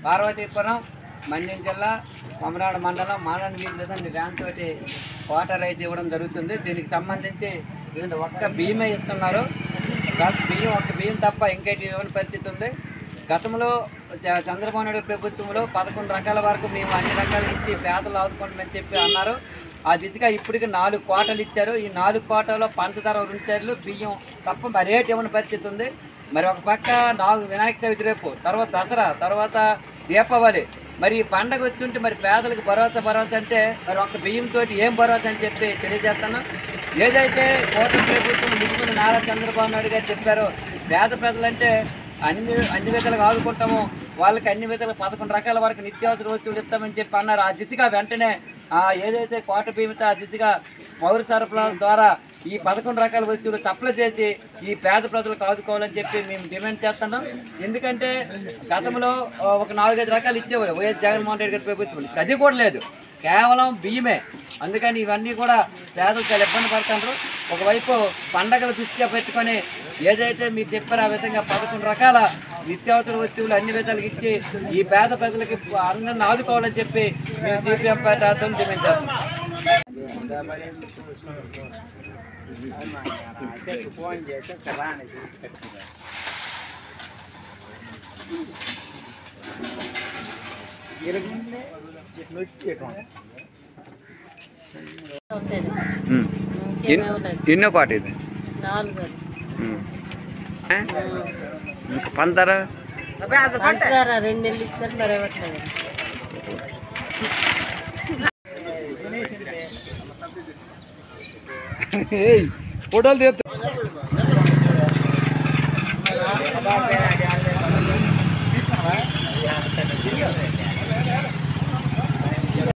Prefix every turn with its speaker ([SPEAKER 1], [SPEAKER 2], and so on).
[SPEAKER 1] పార్వతీపురం మండ్యం జిల్లా కొమరాడ మండలం మానని వీధి వ్యాన్ తోటి వాటర్ రైస్ ఇవ్వడం జరుగుతుంది. దీనికి సంబంధించి ఒక్క బియ్యమే ఇస్తున్నారు. ఒక్క బియ్యం తప్ప ఇంకేటి ఇవ్వని పరిస్థితి ఉంది. గతంలో చంద్రబాబు నాయుడు ప్రభుత్వంలో 11 రకాల వరకు మేము అన్ని రకాలు ఇచ్చి పేదలు ఆదుకుంటామని చెప్పి అన్నారు. ఆ దిశగా ఇప్పటికి 4 కోటలు ఇచ్చారు. ఈ 4 కోటలో పంచదార 2 టైర్లు బియ్యం తప్ప మరేటి ఇవ్వని పరిస్థితి ఉంది. మరి ఒక పక్క వినాయక చవితి రేపు, తర్వాత దసరా, తర్వాత దీపావళి, మరి ఈ పండగ వచ్చుంటే మరి పేదలకు భరోసా అంటే మరి ఒక్క బియ్యంతో ఏం భరోసా అని చెప్పి తెలియజేస్తాను. ఏదైతే కూటమి ప్రభుత్వం ముఖ్యమంత్రి నారా చంద్రబాబు నాయుడు గారు చెప్పారో పేద ప్రజలంటే అన్ని విధాలుగా ఆదుకుంటాము, వాళ్ళకి అన్ని విధాలుగా 11 రకాల వరకు నిత్యావసర వస్తువులు ఇస్తామని చెప్పి అన్నారు. ఆ దిశగా వెంటనే ఏదైతే కోట బియ్యంతో ఆ దిశగా పౌర సరఫరాల ద్వారా ఈ 11 రకాల వస్తువులు సప్లై చేసి ఈ పేద ప్రజలకు ఆదుకోవాలని చెప్పి మేము డిమాండ్ చేస్తున్నాం. ఎందుకంటే గతంలో ఒక 4-5 రకాలు ఇచ్చేవారు వైఎస్ జగన్మోహన్ రెడ్డి గారి ప్రభుత్వం, అది కూడా లేదు, కేవలం బియ్యమే. అందుకని ఇవన్నీ కూడా పేదలు చాలా ఇబ్బంది పడుతున్నారు. ఒకవైపు పండగల దృష్ట్యా పెట్టుకొని ఏదైతే మీరు చెప్పారో ఆ విధంగా 11 రకాల నిత్యావసర వస్తువులు అన్ని విధాలుగా ఇచ్చి ఈ పేద ప్రజలకి అందరిని ఆదుకోవాలని చెప్పి మేము సిపిఎం పార్టీ ఆధ్వర్యంలో డిమాండ్ చేస్తున్నాం.
[SPEAKER 2] ఎన్నో కోట ఇది ఇంకా పంచదార
[SPEAKER 3] 2 నెలలు ఇచ్చారు మరి ఇవ్వట్లేదు.
[SPEAKER 2] ఫోటోలు